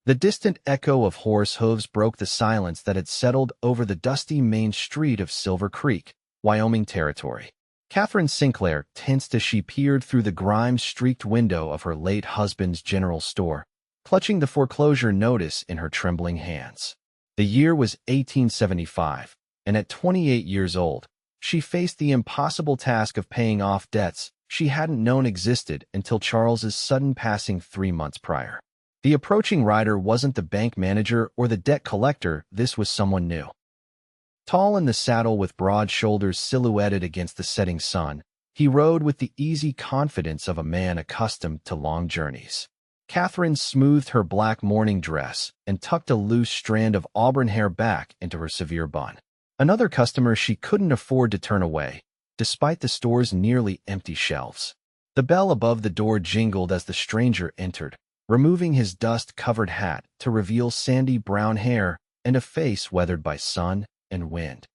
The distant echo of horse hooves broke the silence that had settled over the dusty main street of Silver Creek, Wyoming territory. Katherine Sinclair tensed as she peered through the grime-streaked window of her late husband's general store, clutching the foreclosure notice in her trembling hands. The year was 1875, and at 28 years old, she faced the impossible task of paying off debts she hadn't known existed until Charles's sudden passing 3 months prior. The approaching rider wasn't the bank manager or the debt collector, this was someone new. Tall in the saddle with broad shoulders silhouetted against the setting sun, he rode with the easy confidence of a man accustomed to long journeys. Katherine smoothed her black morning dress and tucked a loose strand of auburn hair back into her severe bun. Another customer she couldn't afford to turn away, despite the store's nearly empty shelves. The bell above the door jingled as the stranger entered, removing his dust-covered hat to reveal sandy brown hair and a face weathered by sun and wind.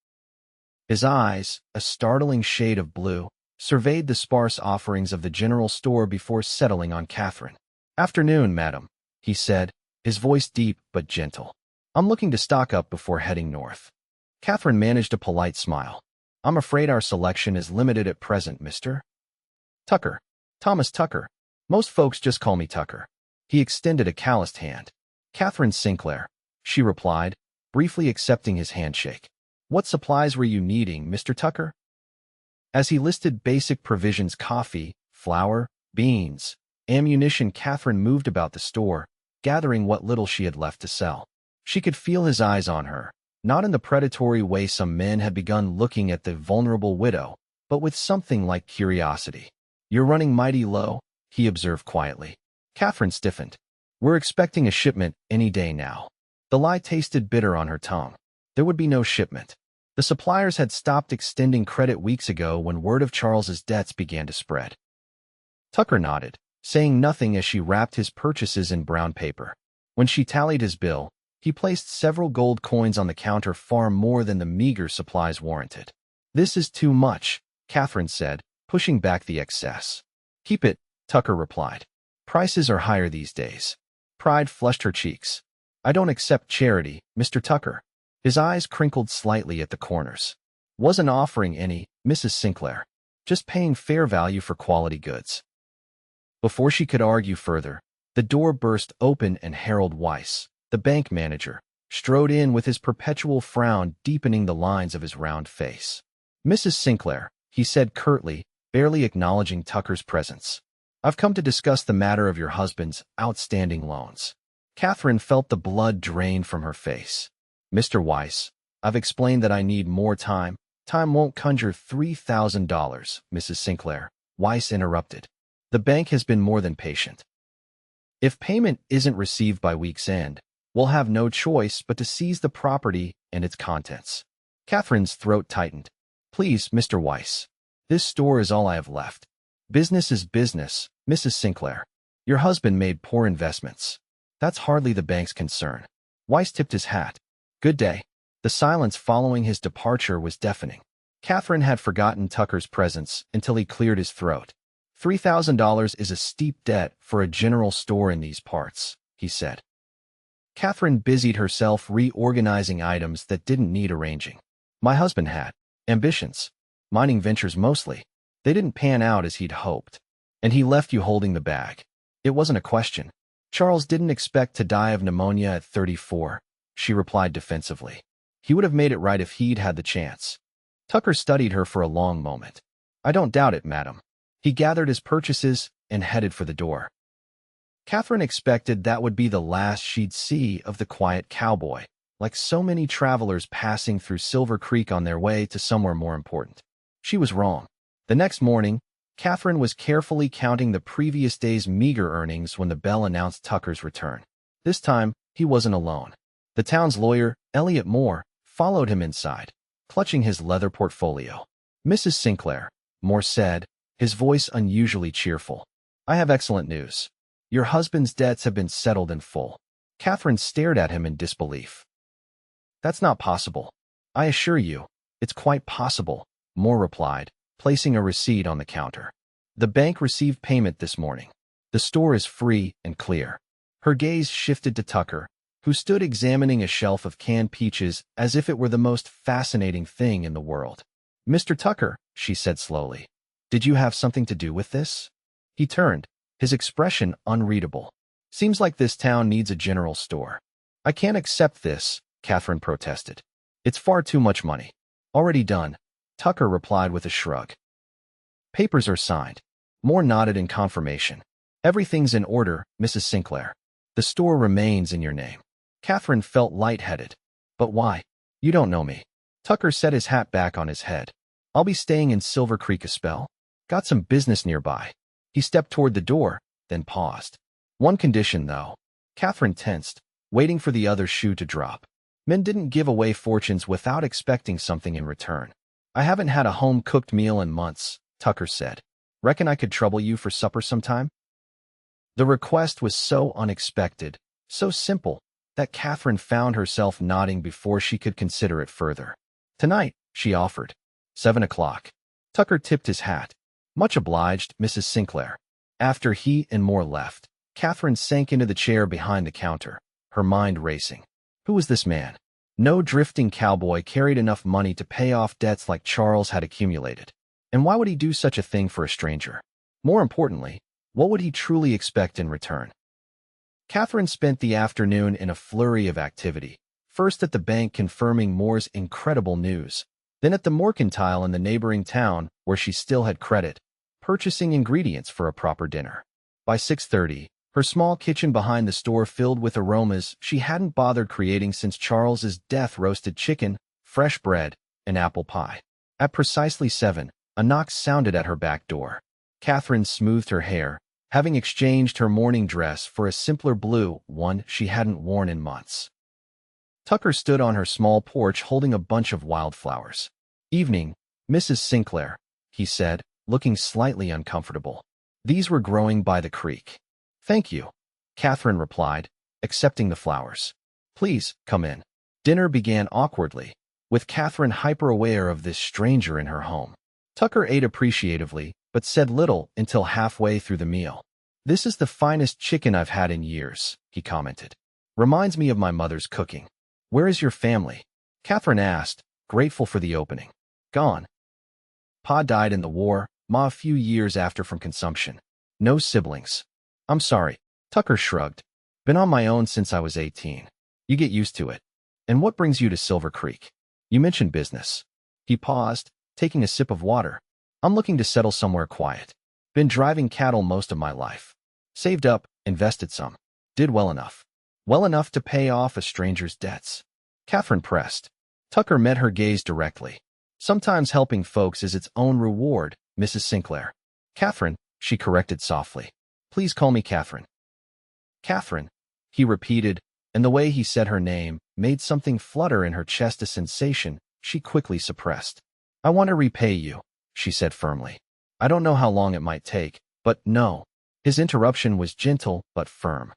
His eyes, a startling shade of blue, surveyed the sparse offerings of the general store before settling on Katherine. "Afternoon, madam," he said, his voice deep but gentle. "I'm looking to stock up before heading north." Katherine managed a polite smile. "I'm afraid our selection is limited at present, Mr. Tucker. Thomas Tucker. Most folks just call me Tucker." He extended a calloused hand. "Katherine Sinclair," she replied, briefly accepting his handshake. "What supplies were you needing, Mr. Tucker?" As he listed basic provisions: coffee, flour, beans, ammunition, Katherine moved about the store, gathering what little she had left to sell. She could feel his eyes on her, not in the predatory way some men had begun looking at the vulnerable widow, but with something like curiosity. "You're running mighty low," he observed quietly. Katherine stiffened. "We're expecting a shipment any day now." The lie tasted bitter on her tongue. There would be no shipment. The suppliers had stopped extending credit weeks ago when word of Charles's debts began to spread. Tucker nodded, saying nothing as she wrapped his purchases in brown paper. When she tallied his bill, he placed several gold coins on the counter, far more than the meager supplies warranted. "This is too much," Katherine said, pushing back the excess. "Keep it," Tucker replied. "Prices are higher these days." Pride flushed her cheeks. "I don't accept charity, Mr. Tucker." His eyes crinkled slightly at the corners. "Wasn't offering any, Mrs. Sinclair. Just paying fair value for quality goods." Before she could argue further, the door burst open and Harold Weiss, the bank manager, strode in with his perpetual frown deepening the lines of his round face. "Mrs. Sinclair," he said curtly, barely acknowledging Tucker's presence. "I've come to discuss the matter of your husband's outstanding loans." Katherine felt the blood drain from her face. "Mr. Weiss, I've explained that I need more time." "Time won't conjure $3,000, Mrs. Sinclair," Weiss interrupted. "The bank has been more than patient. If payment isn't received by week's end, we'll have no choice but to seize the property and its contents." Katherine's throat tightened. "Please, Mr. Weiss. This store is all I have left. Business is business, Mrs. Sinclair. Your husband made poor investments. That's hardly the bank's concern." Weiss tipped his hat. "Good day." The silence following his departure was deafening. Katherine had forgotten Tucker's presence until he cleared his throat. $3,000 is a steep debt for a general store in these parts, he said. Katherine busied herself reorganizing items that didn't need arranging. "My husband had ambitions. Mining ventures mostly. They didn't pan out as he'd hoped. And he left you holding the bag. It wasn't a question." "Charles didn't expect to die of pneumonia at 34, she replied defensively. "He would have made it right if he'd had the chance." Tucker studied her for a long moment. "I don't doubt it, madam." He gathered his purchases and headed for the door. Katherine expected that would be the last she'd see of the quiet cowboy, like so many travelers passing through Silver Creek on their way to somewhere more important. She was wrong. The next morning, Katherine was carefully counting the previous day's meager earnings when the bell announced Tucker's return. This time, he wasn't alone. The town's lawyer, Elliot Moore, followed him inside, clutching his leather portfolio. "Mrs. Sinclair," Moore said, his voice unusually cheerful, "I have excellent news. Your husband's debts have been settled in full." Katherine stared at him in disbelief. "That's not possible." "I assure you, it's quite possible," Moore replied, placing a receipt on the counter. "The bank received payment this morning. The store is free and clear." Her gaze shifted to Tucker, who stood examining a shelf of canned peaches as if it were the most fascinating thing in the world. "Mr. Tucker," she said slowly, "did you have something to do with this?" He turned, his expression unreadable. "Seems like this town needs a general store." "I can't accept this," Katherine protested. "It's far too much money." "Already done," Tucker replied with a shrug. "Papers are signed." Moore nodded in confirmation. "Everything's in order, Mrs. Sinclair. The store remains in your name." Katherine felt lightheaded. "But why? You don't know me." Tucker set his hat back on his head. "I'll be staying in Silver Creek a spell. Got some business nearby." He stepped toward the door, then paused. "One condition, though." Katherine tensed, waiting for the other shoe to drop. Men didn't give away fortunes without expecting something in return. "I haven't had a home-cooked meal in months," Tucker said. "Reckon I could trouble you for supper sometime?" The request was so unexpected, so simple, that Katherine found herself nodding before she could consider it further. "Tonight," she offered. 7 o'clock. Tucker tipped his hat. "Much obliged, Mrs. Sinclair." After he and Moore left, Katherine sank into the chair behind the counter, her mind racing. Who was this man? No drifting cowboy carried enough money to pay off debts like Charles had accumulated. And why would he do such a thing for a stranger? More importantly, what would he truly expect in return? Katherine spent the afternoon in a flurry of activity, first at the bank confirming Moore's incredible news, then at the mercantile in the neighboring town where she still had credit, purchasing ingredients for a proper dinner. By 6:30, her small kitchen behind the store filled with aromas she hadn't bothered creating since Charles's death: roasted chicken, fresh bread, and apple pie. At precisely 7, a knock sounded at her back door. Katherine smoothed her hair, having exchanged her morning dress for a simpler blue one she hadn't worn in months. Tucker stood on her small porch holding a bunch of wildflowers. "Evening, Mrs. Sinclair," he said, looking slightly uncomfortable. "These were growing by the creek." "Thank you," Katherine replied, accepting the flowers. "Please, come in." Dinner began awkwardly, with Katherine hyper-aware of this stranger in her home. Tucker ate appreciatively, but said little until halfway through the meal. "This is the finest chicken I've had in years," he commented. "Reminds me of my mother's cooking." "Where is your family?" Katherine asked, grateful for the opening. "Gone. Pa died in the war, Ma a few years after from consumption. No siblings." "I'm sorry." Tucker shrugged. "Been on my own since I was 18. You get used to it." "And what brings you to Silver Creek?" "You mentioned business." He paused, taking a sip of water. "I'm looking to settle somewhere quiet. Been driving cattle most of my life. Saved up, invested some. Did well enough. Well enough to pay off a stranger's debts." Katherine pressed. Tucker met her gaze directly. "Sometimes helping folks is its own reward, Mrs. Sinclair." "Katherine," she corrected softly. "Please call me Katherine." "Katherine," he repeated, and the way he said her name made something flutter in her chest, a sensation she quickly suppressed. "I want to repay you," she said firmly. "I don't know how long it might take, but no." His interruption was gentle but firm.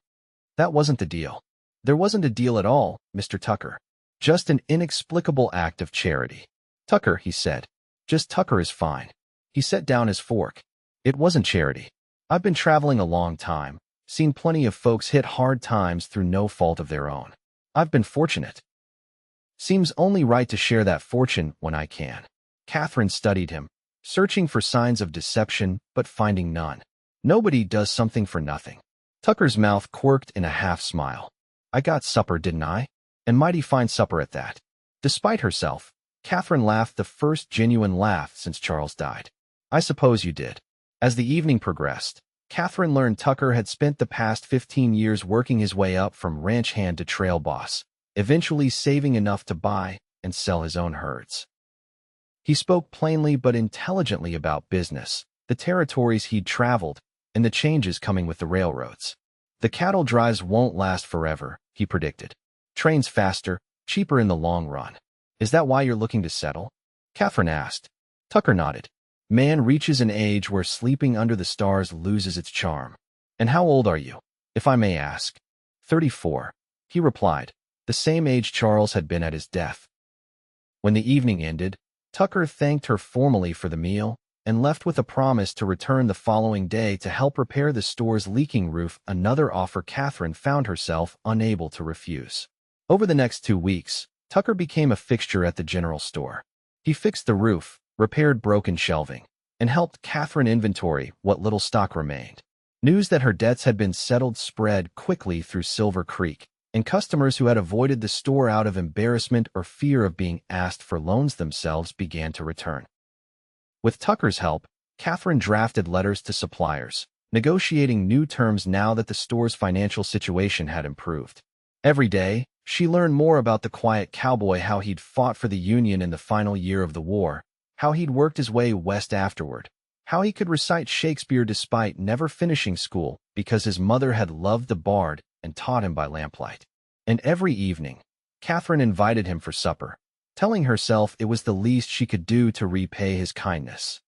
"That wasn't the deal." "There wasn't a deal at all, Mr. Tucker. Just an inexplicable act of charity." "Tucker," he said. "Just Tucker is fine." He set down his fork. "It wasn't charity. I've been traveling a long time, seen plenty of folks hit hard times through no fault of their own. I've been fortunate. Seems only right to share that fortune when I can." Katherine studied him, searching for signs of deception but finding none. Nobody does something for nothing. Tucker's mouth quirked in a half-smile. "I got supper, didn't I? And mighty fine supper at that." Despite herself, Katherine laughed, the first genuine laugh since Charles died. "I suppose you did." As the evening progressed, Katherine learned Tucker had spent the past 15 years working his way up from ranch hand to trail boss, eventually saving enough to buy and sell his own herds. He spoke plainly but intelligently about business, the territories he'd traveled, and the changes coming with the railroads. "The cattle drives won't last forever," he predicted. "Trains faster, cheaper in the long run." "Is that why you're looking to settle?" Katherine asked. Tucker nodded. "Man reaches an age where sleeping under the stars loses its charm." "And how old are you, if I may ask?" 34, he replied, the same age Charles had been at his death. When the evening ended, Tucker thanked her formally for the meal and left with a promise to return the following day to help repair the store's leaking roof, another offer Katherine found herself unable to refuse. Over the next 2 weeks, Tucker became a fixture at the general store. He fixed the roof, repaired broken shelving, and helped Katherine inventory what little stock remained. News that her debts had been settled spread quickly through Silver Creek, and customers who had avoided the store out of embarrassment or fear of being asked for loans themselves began to return. With Tucker's help, Katherine drafted letters to suppliers, negotiating new terms now that the store's financial situation had improved. Every day, she learned more about the quiet cowboy, how he'd fought for the Union in the final year of the war, how he'd worked his way west afterward, how he could recite Shakespeare despite never finishing school because his mother had loved the bard and taught him by lamplight. And every evening, Katherine invited him for supper, telling herself it was the least she could do to repay his kindness.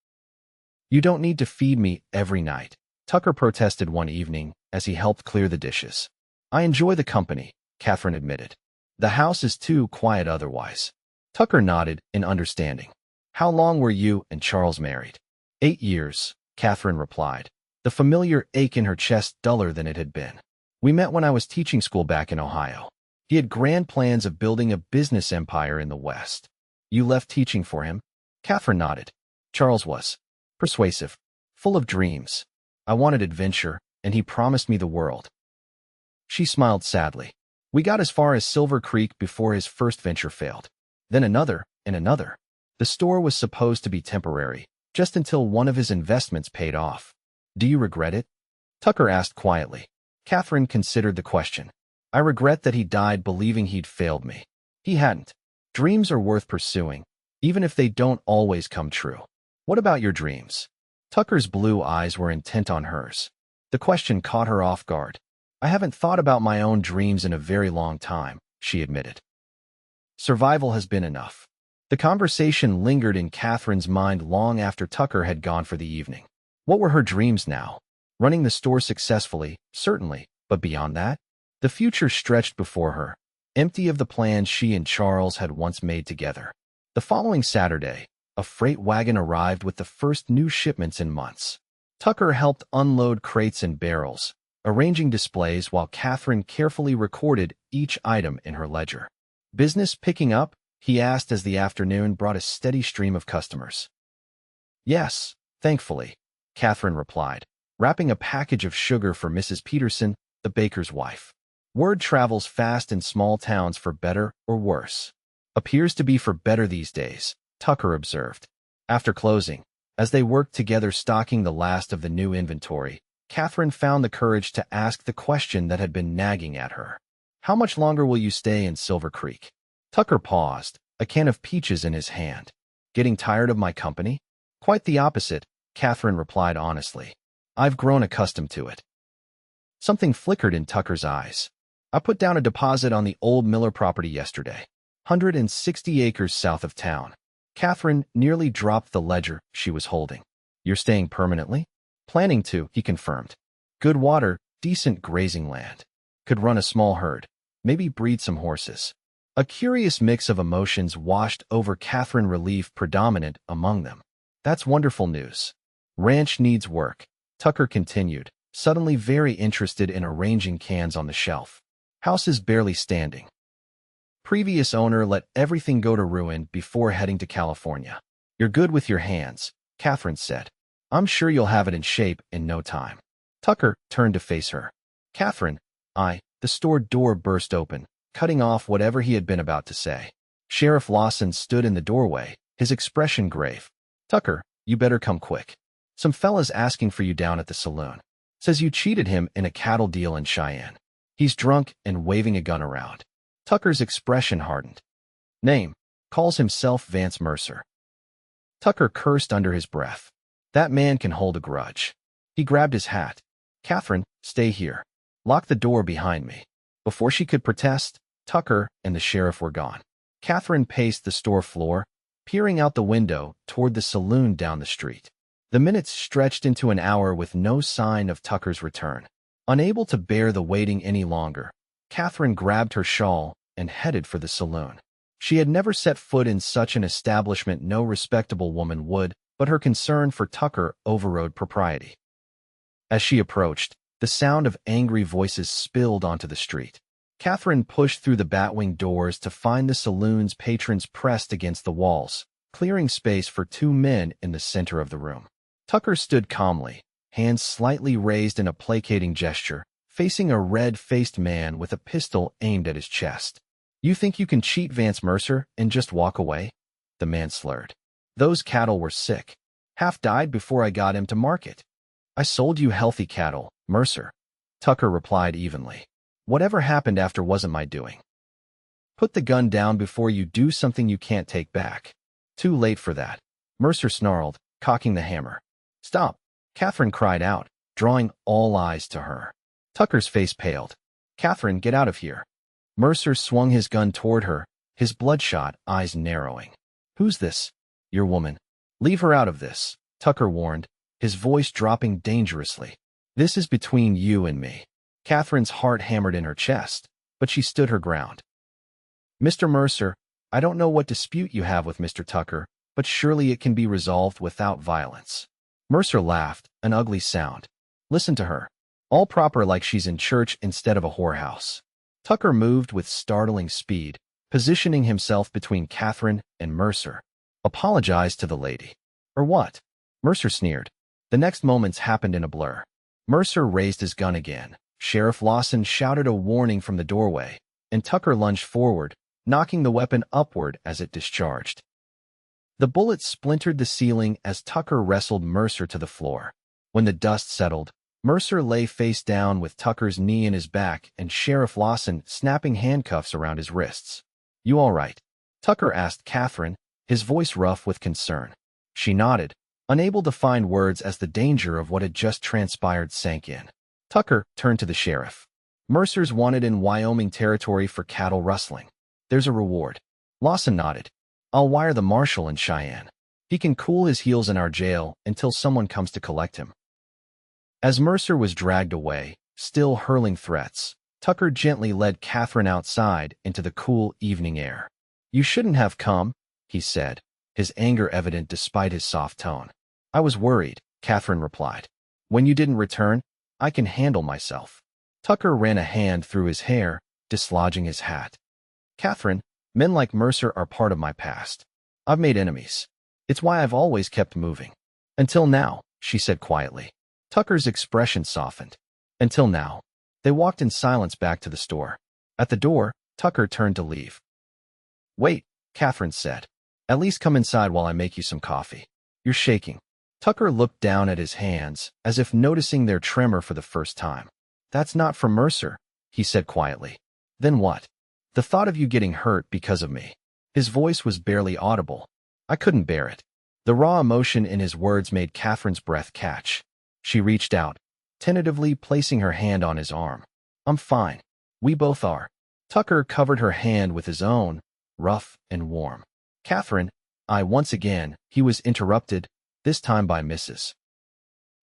"You don't need to feed me every night," Tucker protested one evening as he helped clear the dishes. "I enjoy the company," Katherine admitted. "The house is too quiet otherwise." Tucker nodded in understanding. "How long were you and Charles married?" 8 years, Katherine replied, the familiar ache in her chest duller than it had been. "We met when I was teaching school back in Ohio. He had grand plans of building a business empire in the West." "You left teaching for him?" Katherine nodded. "Charles was persuasive, full of dreams. I wanted adventure, and he promised me the world." She smiled sadly. "We got as far as Silver Creek before his first venture failed. Then another, and another. The store was supposed to be temporary, just until one of his investments paid off." "Do you regret it?" Tucker asked quietly. Katherine considered the question. "I regret that he died believing he'd failed me. He hadn't. Dreams are worth pursuing, even if they don't always come true." "What about your dreams?" Tucker's blue eyes were intent on hers. The question caught her off guard. "I haven't thought about my own dreams in a very long time," she admitted. "Survival has been enough." The conversation lingered in Katherine's mind long after Tucker had gone for the evening. What were her dreams now? Running the store successfully, certainly, but beyond that? The future stretched before her, empty of the plans she and Charles had once made together. The following Saturday, a freight wagon arrived with the first new shipments in months. Tucker helped unload crates and barrels, arranging displays while Katherine carefully recorded each item in her ledger. "Business picking up?" he asked as the afternoon brought a steady stream of customers. "Yes, thankfully," Katherine replied, wrapping a package of sugar for Mrs. Peterson, the baker's wife. "Word travels fast in small towns for better or worse." "Appears to be for better these days," Tucker observed. After closing, as they worked together stocking the last of the new inventory, Katherine found the courage to ask the question that had been nagging at her. "How much longer will you stay in Silver Creek?" Tucker paused, a can of peaches in his hand. "Getting tired of my company?" "Quite the opposite," Katherine replied honestly. "I've grown accustomed to it." Something flickered in Tucker's eyes. "I put down a deposit on the old Miller property yesterday. 160 acres south of town." Katherine nearly dropped the ledger she was holding. "You're staying permanently?" "Planning to," he confirmed. "Good water, decent grazing land. Could run a small herd. Maybe breed some horses." A curious mix of emotions washed over Katherine, relief predominant among them. "That's wonderful news." "Ranch needs work," Tucker continued, suddenly very interested in arranging cans on the shelf. "House is barely standing. Previous owner let everything go to ruin before heading to California." "You're good with your hands," Katherine said. "I'm sure you'll have it in shape in no time." Tucker turned to face her. "Katherine, The store door burst open, cutting off whatever he had been about to say. Sheriff Lawson stood in the doorway, his expression grave. "Tucker, you better come quick. Some fella's asking for you down at the saloon. Says you cheated him in a cattle deal in Cheyenne. He's drunk and waving a gun around." Tucker's expression hardened. "Name. Calls himself Vance Mercer." Tucker cursed under his breath. "That man can hold a grudge." He grabbed his hat. "Katherine, stay here. Lock the door behind me." Before she could protest, Tucker and the sheriff were gone. Katherine paced the store floor, peering out the window toward the saloon down the street. The minutes stretched into an hour with no sign of Tucker's return. Unable to bear the waiting any longer, Katherine grabbed her shawl and headed for the saloon. She had never set foot in such an establishment no respectable woman would, but her concern for Tucker overrode propriety. As she approached, the sound of angry voices spilled onto the street. Katherine pushed through the batwing doors to find the saloon's patrons pressed against the walls, clearing space for two men in the center of the room. Tucker stood calmly, hands slightly raised in a placating gesture, facing a red-faced man with a pistol aimed at his chest. "You think you can cheat Vance Mercer and just walk away?" The man slurred. "Those cattle were sick. Half died before I got him to market." "I sold you healthy cattle, Mercer," Tucker replied evenly. "Whatever happened after wasn't my doing. Put the gun down before you do something you can't take back." "Too late for that," Mercer snarled, cocking the hammer. "Stop," Katherine cried out, drawing all eyes to her. Tucker's face paled. "Katherine, get out of here." Mercer swung his gun toward her, his bloodshot eyes narrowing. "Who's this?" "Your woman. Leave her out of this," Tucker warned, his voice dropping dangerously. "This is between you and me." Katherine's heart hammered in her chest, but she stood her ground. "Mr. Mercer, I don't know what dispute you have with Mr. Tucker, but surely it can be resolved without violence." Mercer laughed, an ugly sound. "Listen to her. All proper like she's in church instead of a whorehouse." Tucker moved with startling speed, positioning himself between Katherine and Mercer. "Apologize to the lady." "Or what?" Mercer sneered. The next moments happened in a blur. Mercer raised his gun again. Sheriff Lawson shouted a warning from the doorway, and Tucker lunged forward, knocking the weapon upward as it discharged. The bullet splintered the ceiling as Tucker wrestled Mercer to the floor. When the dust settled, Mercer lay face down with Tucker's knee in his back and Sheriff Lawson snapping handcuffs around his wrists. "You all right?" Tucker asked Katherine, his voice rough with concern. She nodded, unable to find words as the danger of what had just transpired sank in. Tucker turned to the sheriff. "Mercer's wanted in Wyoming territory for cattle rustling. There's a reward." Lawson nodded. "I'll wire the marshal in Cheyenne. He can cool his heels in our jail until someone comes to collect him." As Mercer was dragged away, still hurling threats, Tucker gently led Katherine outside into the cool evening air. "You shouldn't have come," he said, his anger evident despite his soft tone. "I was worried," Katherine replied. "When you didn't return, I can handle myself." Tucker ran a hand through his hair, dislodging his hat. "Katherine, men like Mercer are part of my past. I've made enemies. It's why I've always kept moving." "Until now," she said quietly. Tucker's expression softened. "Until now." They walked in silence back to the store. At the door, Tucker turned to leave. "Wait," Katherine said. "At least come inside while I make you some coffee. You're shaking." Tucker looked down at his hands, as if noticing their tremor for the first time. "That's not from Mercer," he said quietly. "Then what?" "The thought of you getting hurt because of me." His voice was barely audible. I couldn't bear it. The raw emotion in his words made Katherine's breath catch. She reached out, tentatively placing her hand on his arm. "I'm fine. We both are." Tucker covered her hand with his own, rough and warm. "Katherine, once again," he was interrupted, this time by Mrs.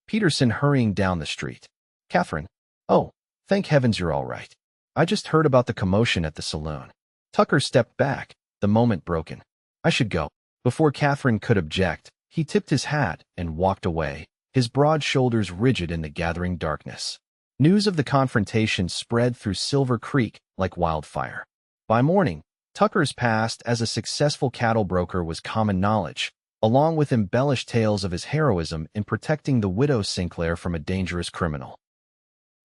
Peterson hurrying down the street. "Katherine, oh, thank heavens you're all right. I just heard about the commotion at the saloon." Tucker stepped back, the moment broken. "I should go." Before Katherine could object, he tipped his hat and walked away, his broad shoulders rigid in the gathering darkness. News of the confrontation spread through Silver Creek like wildfire. By morning, Tucker's past as a successful cattle broker was common knowledge, along with embellished tales of his heroism in protecting the widow Sinclair from a dangerous criminal.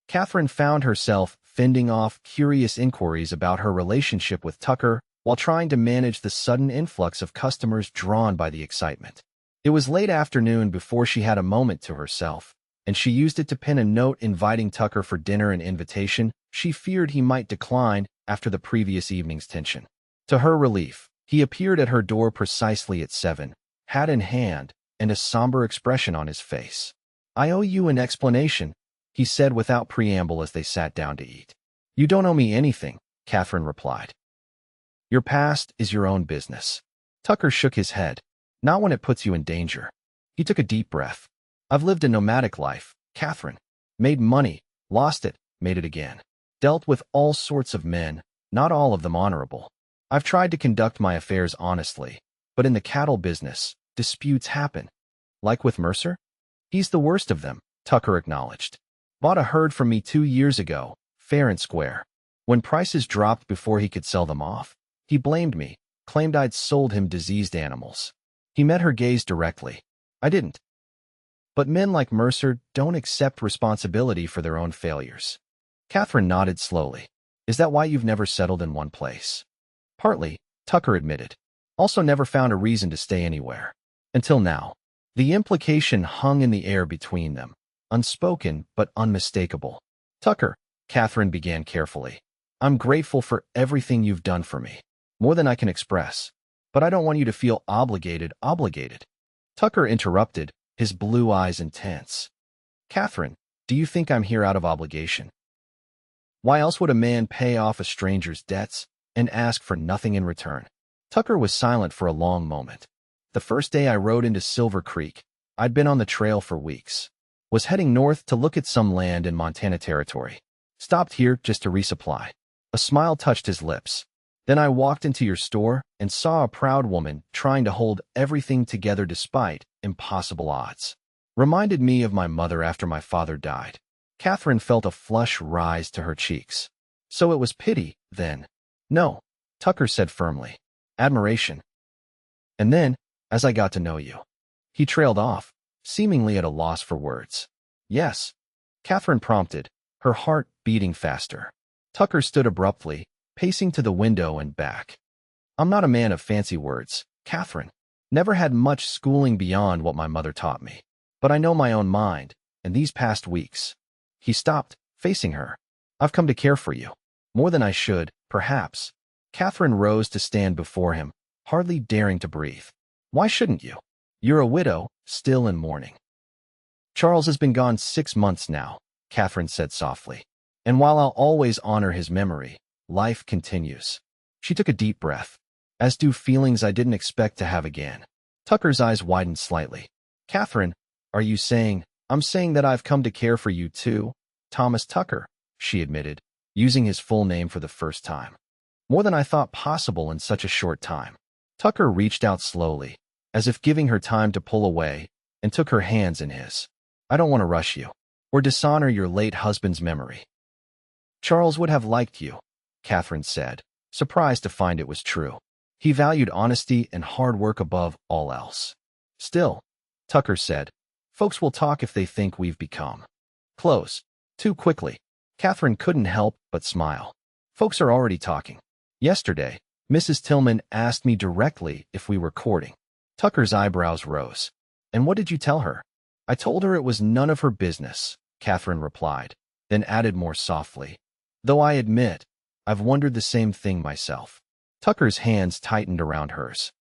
Katherine found herself fending off curious inquiries about her relationship with Tucker while trying to manage the sudden influx of customers drawn by the excitement. It was late afternoon before she had a moment to herself, and she used it to pen a note inviting Tucker for dinner, an invitation she feared he might decline after the previous evening's tension. To her relief, he appeared at her door precisely at 7, hat in hand, and a somber expression on his face. "I owe you an explanation," he said without preamble as they sat down to eat. "You don't owe me anything," Katherine replied. "Your past is your own business." Tucker shook his head. "Not when it puts you in danger." He took a deep breath. "I've lived a nomadic life, Katherine. Made money, lost it, made it again. Dealt with all sorts of men, not all of them honorable. I've tried to conduct my affairs honestly, but in the cattle business, disputes happen. Like with Mercer? He's the worst of them, Tucker acknowledged. Bought a herd from me 2 years ago, fair and square. When prices dropped before he could sell them off, he blamed me, claimed I'd sold him diseased animals. He met her gaze directly. I didn't. But men like Mercer don't accept responsibility for their own failures. Katherine nodded slowly. Is that why you've never settled in one place? Partly, Tucker admitted. Also never found a reason to stay anywhere. Until now. The implication hung in the air between them, unspoken but unmistakable. Tucker, Katherine began carefully. I'm grateful for everything you've done for me. More than I can express. But I don't want you to feel obligated. Tucker interrupted, his blue eyes intense. Katherine, do you think I'm here out of obligation? Why else would a man pay off a stranger's debts and ask for nothing in return? Tucker was silent for a long moment. The first day I rode into Silver Creek, I'd been on the trail for weeks. Was heading north to look at some land in Montana Territory. Stopped here just to resupply. A smile touched his lips. Then I walked into your store and saw a proud woman trying to hold everything together despite impossible odds. Reminded me of my mother after my father died. Katherine felt a flush rise to her cheeks. So it was pity, then? No, Tucker said firmly. Admiration. And then, as I got to know you. He trailed off, seemingly at a loss for words. Yes, Katherine prompted, her heart beating faster. Tucker stood abruptly, pacing to the window and back. I'm not a man of fancy words, Katherine. Never had much schooling beyond what my mother taught me. But I know my own mind, and these past weeks. He stopped, facing her. I've come to care for you. More than I should, perhaps. Katherine rose to stand before him, hardly daring to breathe. Why shouldn't you? You're a widow, still in mourning. Charles has been gone 6 months now, Katherine said softly. And while I'll always honor his memory, life continues. She took a deep breath, as do feelings I didn't expect to have again. Tucker's eyes widened slightly. Katherine, are you saying, I'm saying that I've come to care for you too? Thomas Tucker, she admitted, using his full name for the first time. More than I thought possible in such a short time. Tucker reached out slowly, as if giving her time to pull away, and took her hands in his. I don't want to rush you, or dishonor your late husband's memory. Charles would have liked you, Katherine said, surprised to find it was true. He valued honesty and hard work above all else. Still, Tucker said, folks will talk if they think we've become close. Too quickly. Katherine couldn't help but smile. Folks are already talking. Yesterday, Mrs. Tillman asked me directly if we were courting. Tucker's eyebrows rose. And what did you tell her? I told her it was none of her business, Katherine replied, then added more softly. Though I admit, I've wondered the same thing myself. Tucker's hands tightened around hers.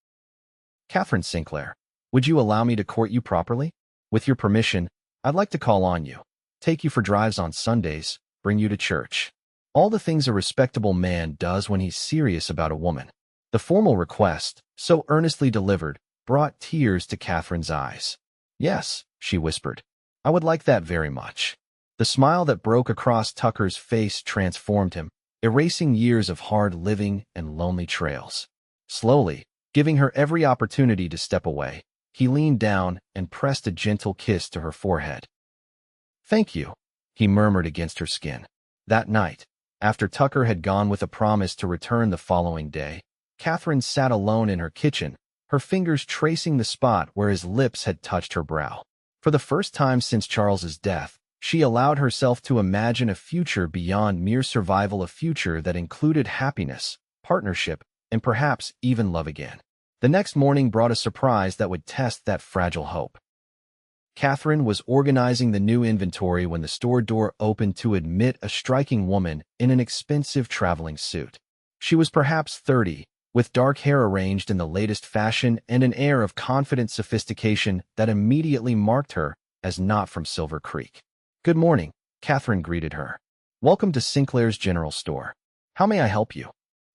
Katherine Sinclair, would you allow me to court you properly? With your permission, I'd like to call on you, take you for drives on Sundays, bring you to church. All the things a respectable man does when he's serious about a woman. The formal request, so earnestly delivered, brought tears to Katherine's eyes. Yes, she whispered. I would like that very much. The smile that broke across Tucker's face transformed him, erasing years of hard living and lonely trails. Slowly, giving her every opportunity to step away, he leaned down and pressed a gentle kiss to her forehead. Thank you, he murmured against her skin. That night, after Tucker had gone with a promise to return the following day, Katherine sat alone in her kitchen, her fingers tracing the spot where his lips had touched her brow. For the first time since Charles's death, she allowed herself to imagine a future beyond mere survival, a future that included happiness, partnership, and perhaps even love again. The next morning brought a surprise that would test that fragile hope. Katherine was organizing the new inventory when the store door opened to admit a striking woman in an expensive traveling suit. She was perhaps 30, with dark hair arranged in the latest fashion and an air of confident sophistication that immediately marked her as not from Silver Creek. Good morning, Katherine greeted her. Welcome to Sinclair's General Store. How may I help you?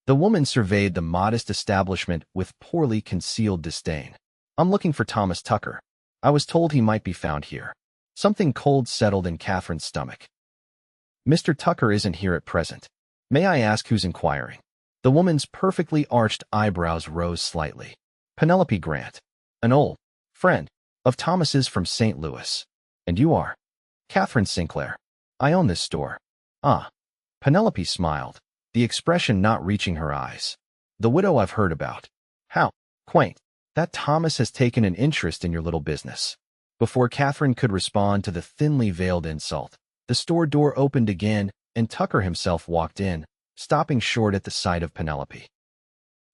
The woman surveyed the modest establishment with poorly concealed disdain. I'm looking for Thomas Tucker. I was told he might be found here. Something cold settled in Katherine's stomach. Mr. Tucker isn't here at present. May I ask who's inquiring? The woman's perfectly arched eyebrows rose slightly. Penelope Grant. An old friend, Of Thomas's from St. Louis. And you are? Katherine Sinclair. I own this store. Ah. Penelope smiled, the expression not reaching her eyes. The widow I've heard about. How quaint. That Thomas has taken an interest in your little business. Before Katherine could respond to the thinly veiled insult, the store door opened again, and Tucker himself walked in, stopping short at the sight of Penelope.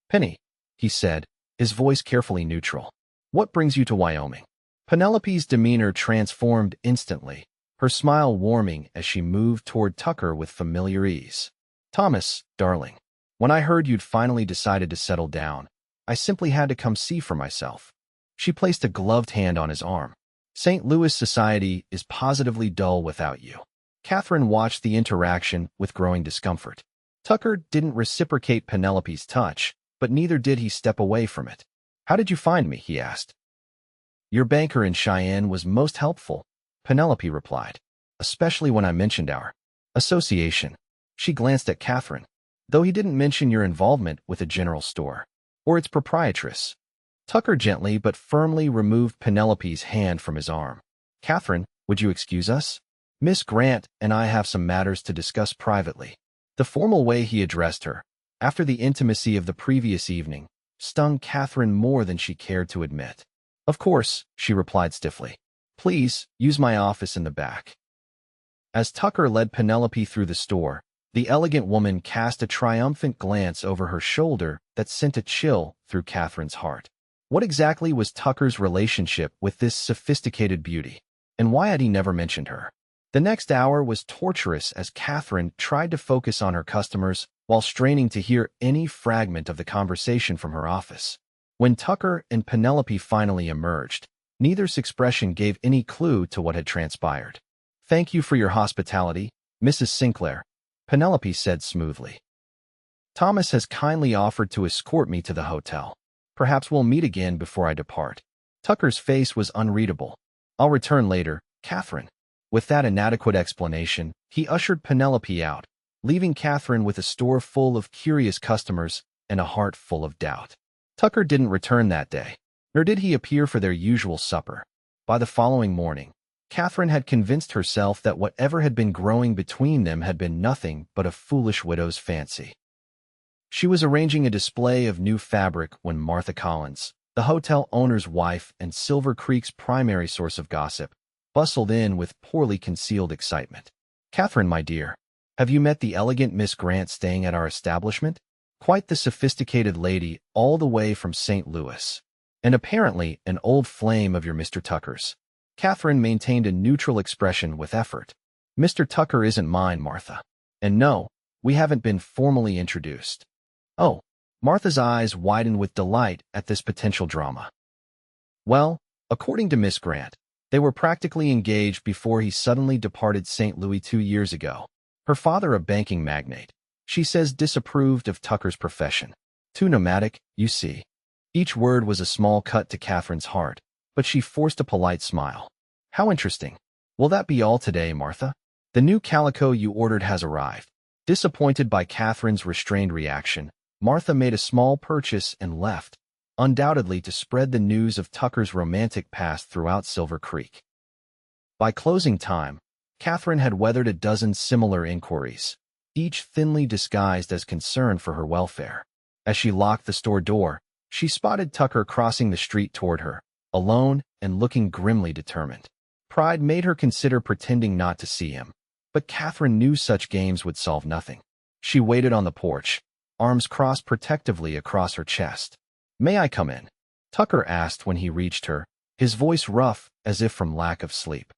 Penny, he said, his voice carefully neutral. What brings you to Wyoming? Penelope's demeanor transformed instantly, her smile warming as she moved toward Tucker with familiar ease. Thomas, darling, when I heard you'd finally decided to settle down, I simply had to come see for myself. She placed a gloved hand on his arm. St. Louis society is positively dull without you. Katherine watched the interaction with growing discomfort. Tucker didn't reciprocate Penelope's touch, but neither did he step away from it. How did you find me? He asked. Your banker in Cheyenne was most helpful, Penelope replied, especially when I mentioned our association. She glanced at Katherine, though he didn't mention your involvement with a general store or its proprietress. Tucker gently but firmly removed Penelope's hand from his arm. Katherine, would you excuse us? Miss Grant and I have some matters to discuss privately. The formal way he addressed her, after the intimacy of the previous evening, stung Katherine more than she cared to admit. Of course, she replied stiffly. Please, use my office in the back. As Tucker led Penelope through the store, the elegant woman cast a triumphant glance over her shoulder that sent a chill through Katherine's heart. What exactly was Tucker's relationship with this sophisticated beauty, and why had he never mentioned her? The next hour was torturous as Katherine tried to focus on her customers while straining to hear any fragment of the conversation from her office. When Tucker and Penelope finally emerged, neither's expression gave any clue to what had transpired. Thank you for your hospitality, Mrs. Sinclair, Penelope said smoothly. Thomas has kindly offered to escort me to the hotel. Perhaps we'll meet again before I depart. Tucker's face was unreadable. I'll return later, Katherine. With that inadequate explanation, he ushered Penelope out, leaving Katherine with a store full of curious customers and a heart full of doubt. Tucker didn't return that day, nor did he appear for their usual supper. By the following morning, Katherine had convinced herself that whatever had been growing between them had been nothing but a foolish widow's fancy. She was arranging a display of new fabric when Martha Collins, the hotel owner's wife and Silver Creek's primary source of gossip, bustled in with poorly concealed excitement. Katherine, my dear, have you met the elegant Miss Grant staying at our establishment? Quite the sophisticated lady all the way from St. Louis, and apparently an old flame of your Mr. Tucker's. Katherine maintained a neutral expression with effort. Mr. Tucker isn't mine, Martha. And no, we haven't been formally introduced. Oh, Martha's eyes widened with delight at this potential drama. Well, according to Miss Grant, they were practically engaged before he suddenly departed St. Louis 2 years ago. Her father, a banking magnate, she says disapproved of Tucker's profession. Too nomadic, you see. Each word was a small cut to Katherine's heart, but she forced a polite smile. How interesting. Will that be all today, Martha? The new calico you ordered has arrived. Disappointed by Katherine's restrained reaction, Martha made a small purchase and left, undoubtedly to spread the news of Tucker's romantic past throughout Silver Creek. By closing time, Katherine had weathered a dozen similar inquiries, each thinly disguised as concern for her welfare. As she locked the store door, she spotted Tucker crossing the street toward her, alone and looking grimly determined. Pride made her consider pretending not to see him, but Katherine knew such games would solve nothing. She waited on the porch, arms crossed protectively across her chest. May I come in? Tucker asked when he reached her, his voice rough as if from lack of sleep.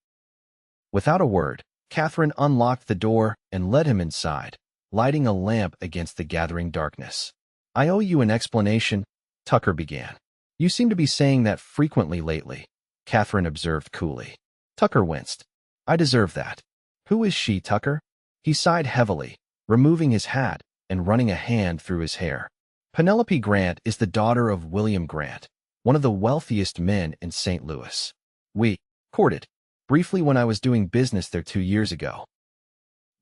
Without a word, Katherine unlocked the door and led him inside, lighting a lamp against the gathering darkness. I owe you an explanation, Tucker began. You seem to be saying that frequently lately, Katherine observed coolly. Tucker winced. I deserve that. Who is she, Tucker? He sighed heavily, removing his hat and running a hand through his hair. Penelope Grant is the daughter of William Grant, one of the wealthiest men in St. Louis. We courted briefly when I was doing business there 2 years ago.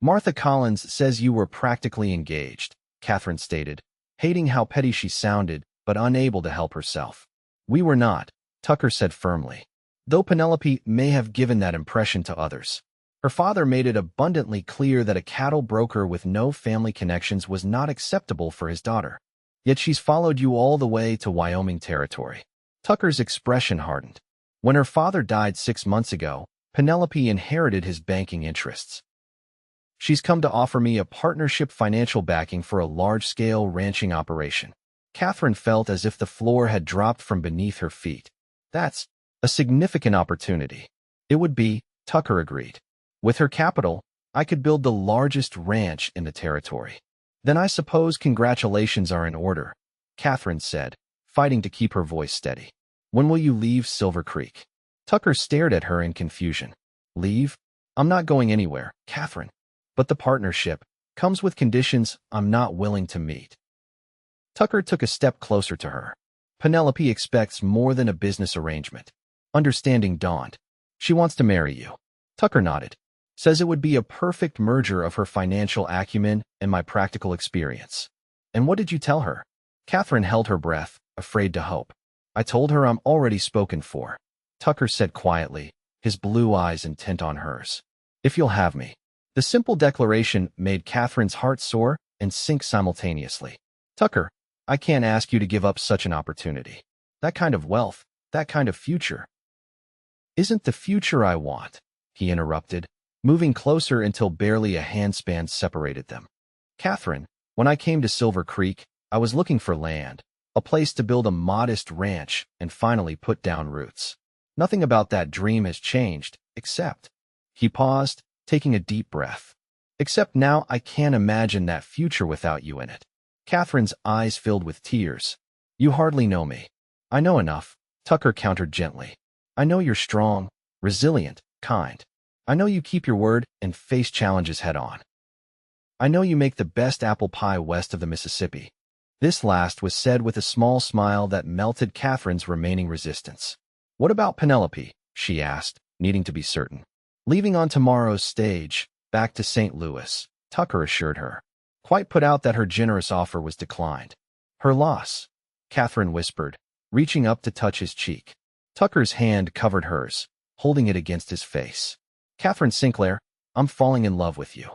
Martha Collins says you were practically engaged, Katherine stated, hating how petty she sounded, but unable to help herself. We were not, Tucker said firmly. though Penelope may have given that impression to others. Her father made it abundantly clear that a cattle broker with no family connections was not acceptable for his daughter. Yet she's followed you all the way to Wyoming territory. Tucker's expression hardened. When her father died 6 months ago, Penelope inherited his banking interests. She's come to offer me a partnership financial backing for a large-scale ranching operation. Katherine felt as if the floor had dropped from beneath her feet. That's a significant opportunity. It would be, Tucker agreed. With her capital, I could build the largest ranch in the territory. Then I suppose congratulations are in order, Katherine said, fighting to keep her voice steady. When will you leave Silver Creek? Tucker stared at her in confusion. Leave? I'm not going anywhere, Katherine. But the partnership comes with conditions I'm not willing to meet. Tucker took a step closer to her. Penelope expects more than a business arrangement. Understanding dawned. She wants to marry you. Tucker nodded. Says it would be a perfect merger of her financial acumen and my practical experience. And what did you tell her? Katherine held her breath, afraid to hope. I told her I'm already spoken for. Tucker said quietly, his blue eyes intent on hers. If you'll have me. The simple declaration made Katherine's heart soar and sink simultaneously. Tucker, I can't ask you to give up such an opportunity. That kind of wealth, that kind of future. Isn't the future I want, he interrupted, moving closer until barely a handspan separated them. Katherine, when I came to Silver Creek, I was looking for land, a place to build a modest ranch and finally put down roots. Nothing about that dream has changed, except... He paused, taking a deep breath. Except now I can't imagine that future without you in it. Katherine's eyes filled with tears. You hardly know me. I know enough, Tucker countered gently. I know you're strong, resilient, kind. I know you keep your word and face challenges head on. I know you make the best apple pie west of the Mississippi. This last was said with a small smile that melted Katherine's remaining resistance. What about Penelope? She asked, needing to be certain. Leaving on tomorrow's stage, back to St. Louis, Tucker assured her. Quite put out that her generous offer was declined. Her loss, Katherine whispered, reaching up to touch his cheek. Tucker's hand covered hers, holding it against his face. Katherine Sinclair, I'm falling in love with you.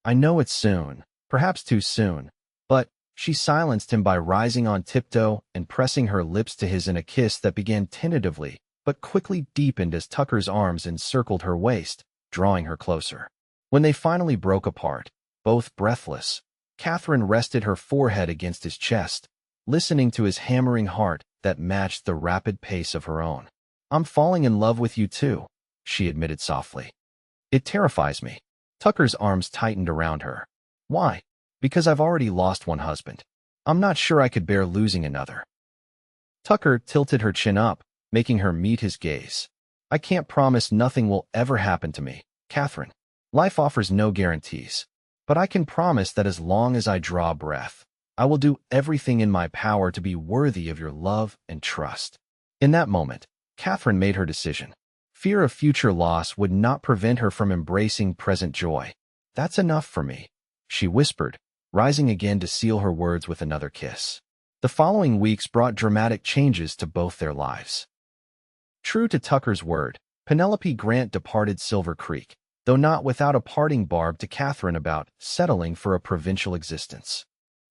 I know it's soon, perhaps too soon, but she silenced him by rising on tiptoe and pressing her lips to his in a kiss that began tentatively, but quickly deepened as Tucker's arms encircled her waist, drawing her closer. When they finally broke apart, both breathless, Katherine rested her forehead against his chest, listening to his hammering heart that matched the rapid pace of her own. I'm falling in love with you too, she admitted softly. It terrifies me. Tucker's arms tightened around her. Why? Because I've already lost one husband. I'm not sure I could bear losing another. Tucker tilted her chin up, making her meet his gaze. I can't promise nothing will ever happen to me, Katherine. Life offers no guarantees. But I can promise that as long as I draw breath, I will do everything in my power to be worthy of your love and trust. In that moment, Katherine made her decision. Fear of future loss would not prevent her from embracing present joy. That's enough for me, she whispered, rising again to seal her words with another kiss. The following weeks brought dramatic changes to both their lives. True to Tucker's word, Penelope Grant departed Silver Creek, though not without a parting barb to Katherine about settling for a provincial existence.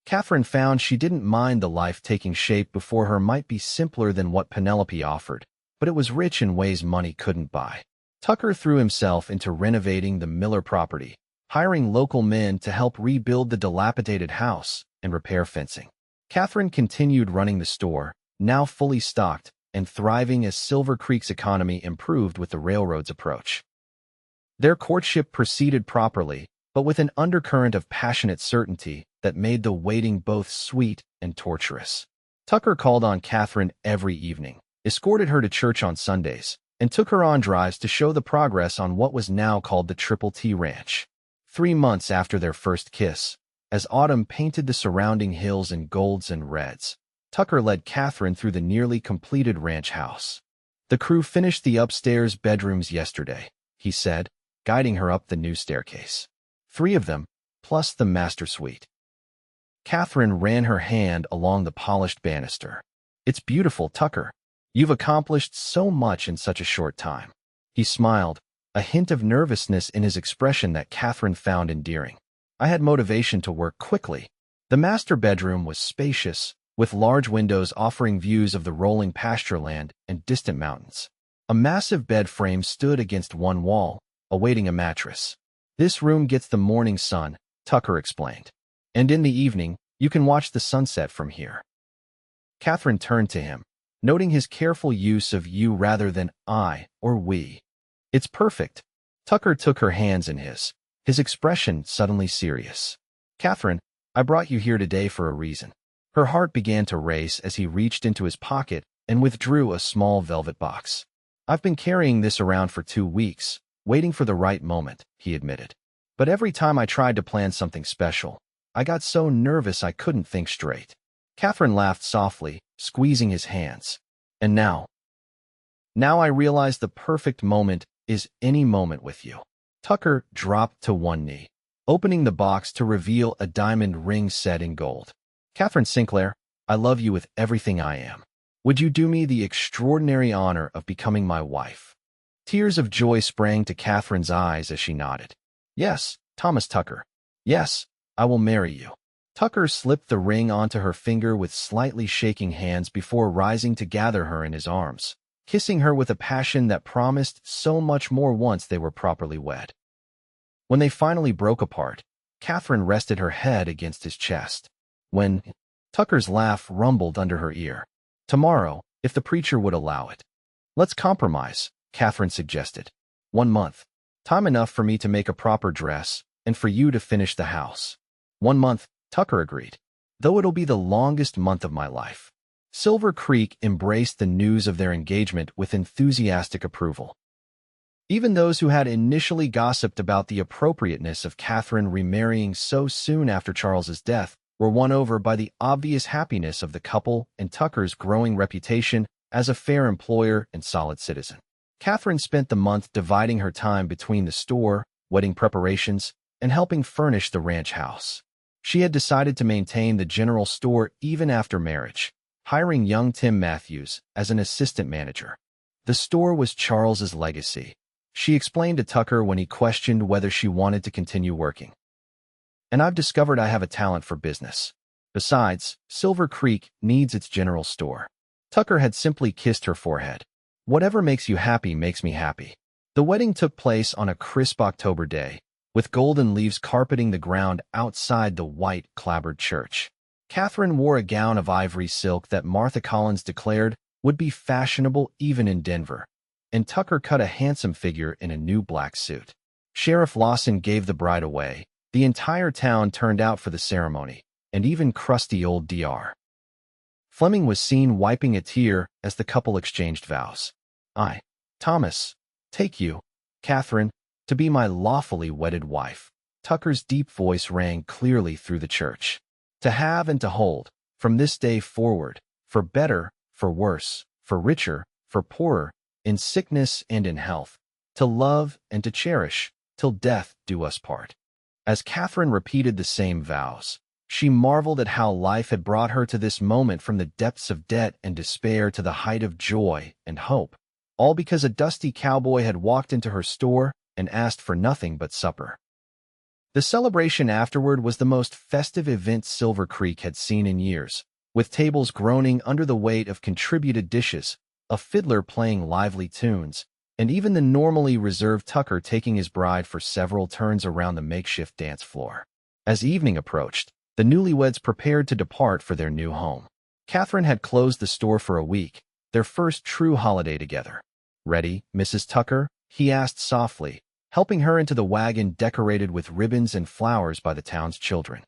Katherine found she didn't mind the life taking shape before her might be simpler than what Penelope offered, but it was rich in ways money couldn't buy. Tucker threw himself into renovating the Miller property, hiring local men to help rebuild the dilapidated house and repair fencing. Katherine continued running the store, now fully stocked and thriving as Silver Creek's economy improved with the railroad's approach. Their courtship proceeded properly, but with an undercurrent of passionate certainty that made the waiting both sweet and torturous. Tucker called on Katherine every evening, escorted her to church on Sundays, and took her on drives to show the progress on what was now called the Triple T Ranch. 3 months after their first kiss, as autumn painted the surrounding hills in golds and reds, Tucker led Katherine through the nearly completed ranch house. The crew finished the upstairs bedrooms yesterday, he said, guiding her up the new staircase. 3 of them, plus the master suite. Katherine ran her hand along the polished banister. It's beautiful, Tucker. You've accomplished so much in such a short time." He smiled, a hint of nervousness in his expression that Katherine found endearing. "I had motivation to work quickly." The master bedroom was spacious, with large windows offering views of the rolling pasture land and distant mountains. A massive bed frame stood against one wall, awaiting a mattress. "This room gets the morning sun," Tucker explained. "And in the evening, you can watch the sunset from here." Katherine turned to him, noting his careful use of you rather than I or we. "It's perfect." Tucker took her hands in his expression suddenly serious. "Katherine, I brought you here today for a reason." Her heart began to race as he reached into his pocket and withdrew a small velvet box. "I've been carrying this around for 2 weeks, waiting for the right moment," he admitted. "But every time I tried to plan something special, I got so nervous I couldn't think straight." Katherine laughed softly, squeezing his hands. "And now I realize the perfect moment is any moment with you." Tucker dropped to one knee, opening the box to reveal a diamond ring set in gold. "Katherine Sinclair, I love you with everything I am. Would you do me the extraordinary honor of becoming my wife?" Tears of joy sprang to Katherine's eyes as she nodded. "Yes, Thomas Tucker. Yes, I will marry you." Tucker slipped the ring onto her finger with slightly shaking hands before rising to gather her in his arms, kissing her with a passion that promised so much more once they were properly wed. When they finally broke apart, Katherine rested her head against his chest. When Tucker's laugh rumbled under her ear. "Tomorrow, if the preacher would allow it." "Let's compromise," Katherine suggested. 1 month. Time enough for me to make a proper dress, and for you to finish the house." 1 month, Tucker agreed. "Though it'll be the longest month of my life." Silver Creek embraced the news of their engagement with enthusiastic approval. Even those who had initially gossiped about the appropriateness of Katherine remarrying so soon after Charles's death were won over by the obvious happiness of the couple and Tucker's growing reputation as a fair employer and solid citizen. Katherine spent the month dividing her time between the store, wedding preparations, and helping furnish the ranch house. She had decided to maintain the general store even after marriage, hiring young Tim Matthews as an assistant manager. The store was Charles's legacy, she explained to Tucker when he questioned whether she wanted to continue working. "And I've discovered I have a talent for business. Besides, Silver Creek needs its general store." Tucker had simply kissed her forehead. "Whatever makes you happy makes me happy." The wedding took place on a crisp October day, with golden leaves carpeting the ground outside the white, clapboard church. Katherine wore a gown of ivory silk that Martha Collins declared would be fashionable even in Denver, and Tucker cut a handsome figure in a new black suit. Sheriff Lawson gave the bride away. The entire town turned out for the ceremony, and even crusty old Dr. Fleming was seen wiping a tear as the couple exchanged vows. "I, Thomas, take you, Katherine, to be my lawfully wedded wife." Tucker's deep voice rang clearly through the church. "To have and to hold, from this day forward, for better, for worse, for richer, for poorer, in sickness and in health, to love and to cherish, till death do us part." As Katherine repeated the same vows, she marveled at how life had brought her to this moment, from the depths of debt and despair to the height of joy and hope, all because a dusty cowboy had walked into her store and asked for nothing but supper. The celebration afterward was the most festive event Silver Creek had seen in years, with tables groaning under the weight of contributed dishes, a fiddler playing lively tunes, and even the normally reserved Tucker taking his bride for several turns around the makeshift dance floor. As evening approached, the newlyweds prepared to depart for their new home. Katherine had closed the store for a week, their first true holiday together. "Ready, Mrs. Tucker?" he asked softly, helping her into the wagon decorated with ribbons and flowers by the town's children.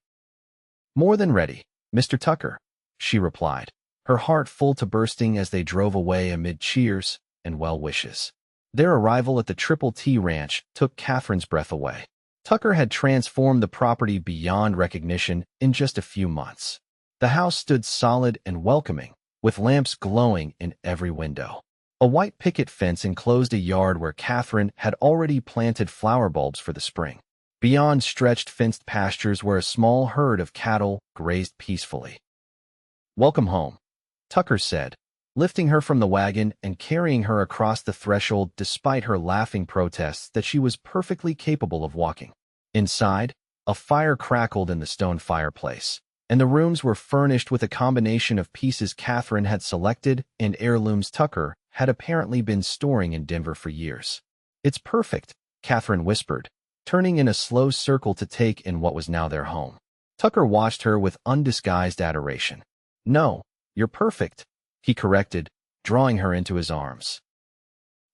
"More than ready, Mr. Tucker," she replied, her heart full to bursting as they drove away amid cheers and well wishes. Their arrival at the Triple T Ranch took Katherine's breath away. Tucker had transformed the property beyond recognition in just a few months. The house stood solid and welcoming, with lamps glowing in every window. A white picket fence enclosed a yard where Katherine had already planted flower bulbs for the spring. Beyond stretched fenced pastures where a small herd of cattle grazed peacefully. "Welcome home," Tucker said, lifting her from the wagon and carrying her across the threshold despite her laughing protests that she was perfectly capable of walking. Inside, a fire crackled in the stone fireplace, and the rooms were furnished with a combination of pieces Katherine had selected and heirlooms Tucker had apparently been storing in Denver for years. "It's perfect," Katherine whispered, turning in a slow circle to take in what was now their home. Tucker watched her with undisguised adoration. "No, you're perfect," he corrected, drawing her into his arms.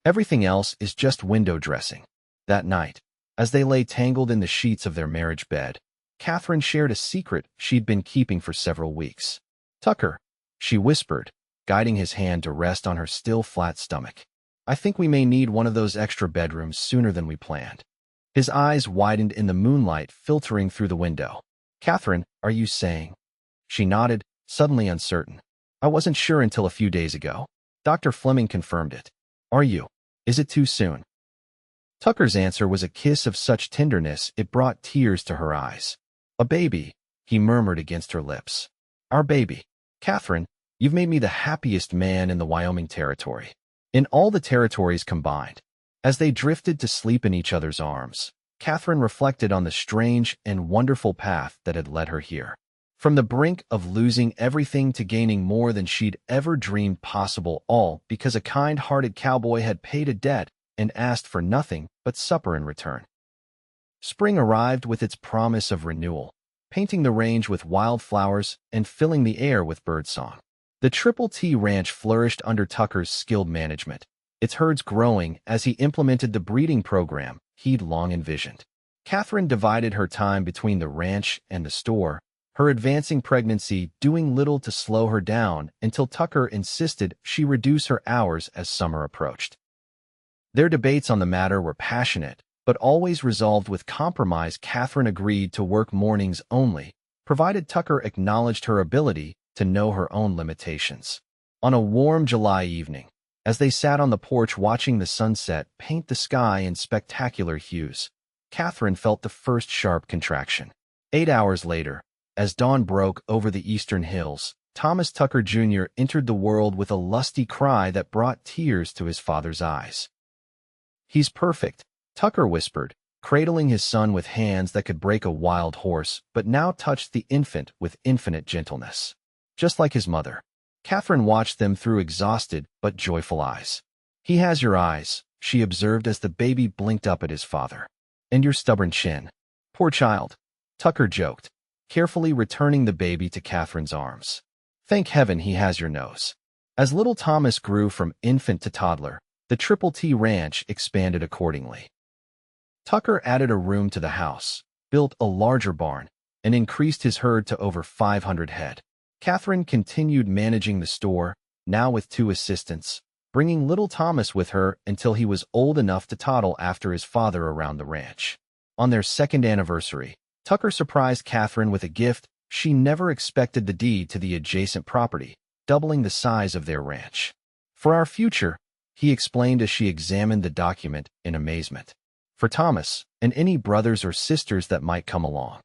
"Everything else is just window dressing." That night, as they lay tangled in the sheets of their marriage bed, Katherine shared a secret she'd been keeping for several weeks. "Tucker," she whispered, guiding his hand to rest on her still flat stomach, "I think we may need one of those extra bedrooms sooner than we planned." His eyes widened in the moonlight filtering through the window. "Katherine, are you saying?" She nodded, suddenly uncertain. "I wasn't sure until a few days ago. Dr. Fleming confirmed it. Are you? Is it too soon?" Tucker's answer was a kiss of such tenderness it brought tears to her eyes. "A baby," he murmured against her lips. "Our baby. Katherine, you've made me the happiest man in the Wyoming Territory. In all the territories combined." As they drifted to sleep in each other's arms, Katherine reflected on the strange and wonderful path that had led her here. From the brink of losing everything to gaining more than she'd ever dreamed possible, all because a kind-hearted cowboy had paid a debt and asked for nothing but supper in return. Spring arrived with its promise of renewal, painting the range with wildflowers and filling the air with birdsong. The Triple T Ranch flourished under Tucker's skilled management, its herds growing as he implemented the breeding program he'd long envisioned. Katherine divided her time between the ranch and the store, her advancing pregnancy doing little to slow her down until Tucker insisted she reduce her hours as summer approached. Their debates on the matter were passionate, but always resolved with compromise. Katherine agreed to work mornings only, provided Tucker acknowledged her ability to know her own limitations. On a warm July evening, as they sat on the porch watching the sunset paint the sky in spectacular hues, Katherine felt the first sharp contraction. 8 hours later, as dawn broke over the eastern hills, Thomas Tucker Jr. entered the world with a lusty cry that brought tears to his father's eyes. "He's perfect," Tucker whispered, cradling his son with hands that could break a wild horse, but now touched the infant with infinite gentleness. Just like his mother. Katherine watched them through exhausted but joyful eyes. "He has your eyes," she observed as the baby blinked up at his father. "And your stubborn chin." "Poor child," Tucker joked, carefully returning the baby to Katherine's arms. "Thank heaven he has your nose." As little Thomas grew from infant to toddler, the Triple T Ranch expanded accordingly. Tucker added a room to the house, built a larger barn, and increased his herd to over 500 head. Katherine continued managing the store, now with 2 assistants, bringing little Thomas with her until he was old enough to toddle after his father around the ranch. On their second anniversary, Tucker surprised Katherine with a gift she never expected: the deed to the adjacent property, doubling the size of their ranch. "For our future," he explained as she examined the document in amazement. "For Thomas, and any brothers or sisters that might come along."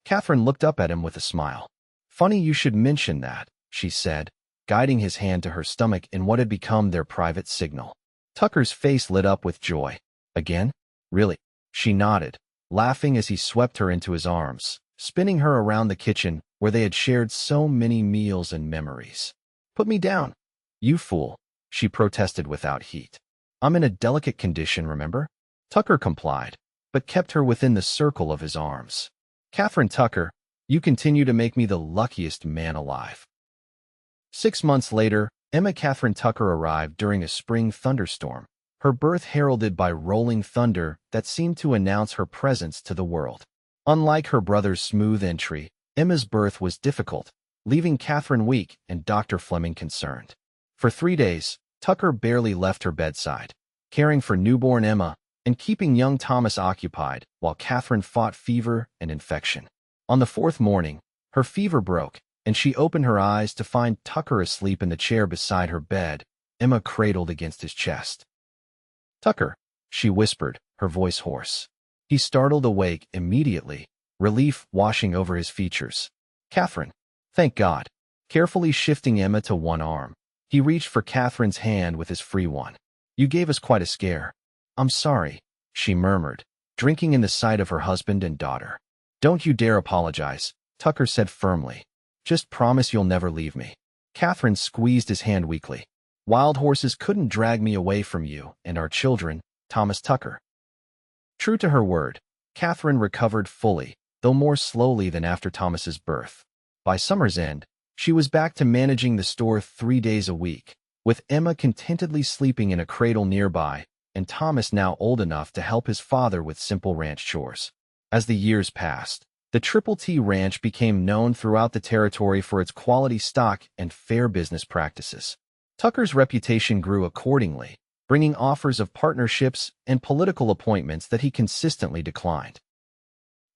Katherine looked up at him with a smile. "Funny you should mention that," she said, guiding his hand to her stomach in what had become their private signal. Tucker's face lit up with joy. "Again? Really?" She nodded, laughing as he swept her into his arms, spinning her around the kitchen where they had shared so many meals and memories. "Put me down." "You fool," she protested without heat. "I'm in a delicate condition, remember?" Tucker complied, but kept her within the circle of his arms. "Katherine Tucker, you continue to make me the luckiest man alive." 6 months later, Emma Katherine Tucker arrived during a spring thunderstorm, her birth heralded by rolling thunder that seemed to announce her presence to the world. Unlike her brother's smooth entry, Emma's birth was difficult, leaving Katherine weak and Dr. Fleming concerned. For 3 days, Tucker barely left her bedside, caring for newborn Emma and keeping young Thomas occupied while Katherine fought fever and infection. On the 4th morning, her fever broke, and she opened her eyes to find Tucker asleep in the chair beside her bed, Emma cradled against his chest. "Tucker," she whispered, her voice hoarse. He startled awake immediately, relief washing over his features. "Katherine." "Thank God." Carefully shifting Emma to one arm, He reached for Catherine's hand with his free one. You gave us quite a scare. I'm sorry, she murmured, drinking in the sight of her husband and daughter. Don't you dare apologize, Tucker said firmly. Just promise you'll never leave me. Katherine squeezed his hand weakly. Wild horses couldn't drag me away from you and our children, Thomas Tucker. True to her word, Katherine recovered fully, though more slowly than after Thomas's birth. By summer's end, she was back to managing the store 3 days a week, with Emma contentedly sleeping in a cradle nearby, and Thomas now old enough to help his father with simple ranch chores. As the years passed, the Triple T Ranch became known throughout the territory for its quality stock and fair business practices. Tucker's reputation grew accordingly, bringing offers of partnerships and political appointments that he consistently declined.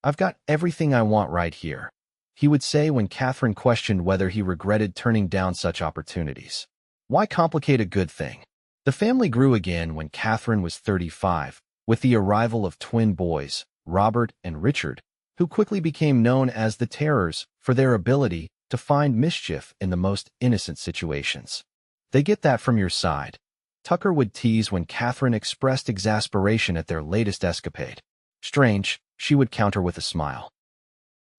I've got everything I want right here, he would say when Katherine questioned whether he regretted turning down such opportunities. Why complicate a good thing? The family grew again when Katherine was 35, with the arrival of twin boys, Robert and Richard, who quickly became known as the Terrors for their ability to find mischief in the most innocent situations. They get that from your side, Tucker would tease when Katherine expressed exasperation at their latest escapade. Strange, she would counter with a smile.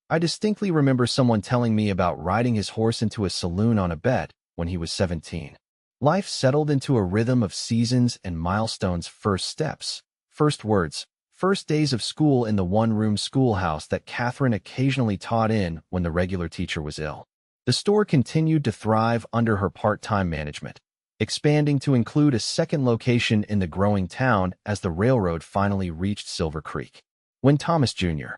I distinctly remember someone telling me about riding his horse into a saloon on a bet when he was 17. Life settled into a rhythm of seasons and milestones. First steps, first words, first days of school in the one-room schoolhouse that Katherine occasionally taught in when the regular teacher was ill. The store continued to thrive under her part-time management, expanding to include a second location in the growing town as the railroad finally reached Silver Creek. When Thomas Jr.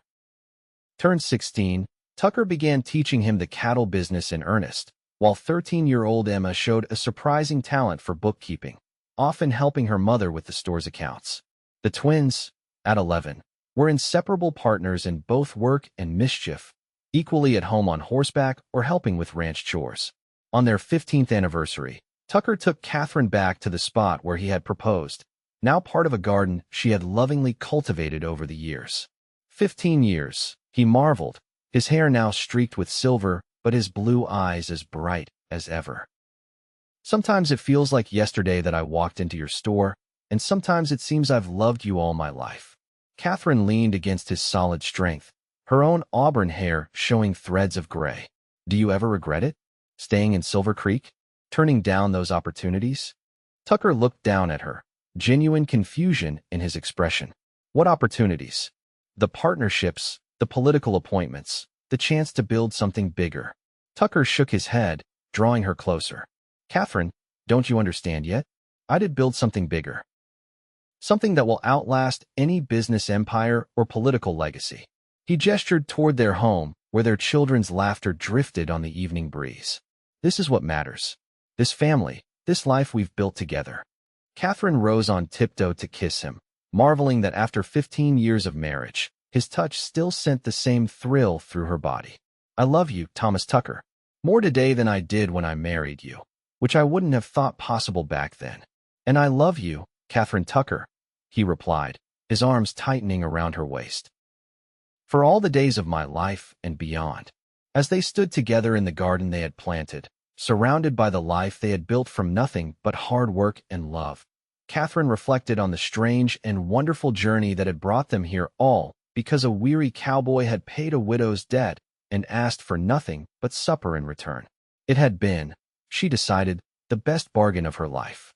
turned 16, Tucker began teaching him the cattle business in earnest, while 13-year-old Emma showed a surprising talent for bookkeeping, often helping her mother with the store's accounts. The twins, at 11, were inseparable partners in both work and mischief, equally at home on horseback or helping with ranch chores. On their 15th anniversary, Tucker took Katherine back to the spot where he had proposed, now part of a garden she had lovingly cultivated over the years. 15 years, he marveled, his hair now streaked with silver, but his blue eyes as bright as ever. Sometimes it feels like yesterday that I walked into your store, and sometimes it seems I've loved you all my life. Katherine leaned against his solid strength, her own auburn hair showing threads of gray. Do you ever regret it? Staying in Silver Creek? Turning down those opportunities? Tucker looked down at her, genuine confusion in his expression. What opportunities? The partnerships, the political appointments, the chance to build something bigger. Tucker shook his head, drawing her closer. Katherine, don't you understand yet? I did build something bigger. Something that will outlast any business empire or political legacy. He gestured toward their home, where their children's laughter drifted on the evening breeze. This is what matters. This family, this life we've built together. Katherine rose on tiptoe to kiss him, marveling that after 15 years of marriage, his touch still sent the same thrill through her body. I love you, Thomas Tucker, more today than I did when I married you, which I wouldn't have thought possible back then. And I love you, Katherine Tucker, he replied, his arms tightening around her waist. For all the days of my life and beyond. As they stood together in the garden they had planted, surrounded by the life they had built from nothing but hard work and love, Katherine reflected on the strange and wonderful journey that had brought them here, all because a weary cowboy had paid a widow's debt and asked for nothing but supper in return. It had been, she decided, the best bargain of her life.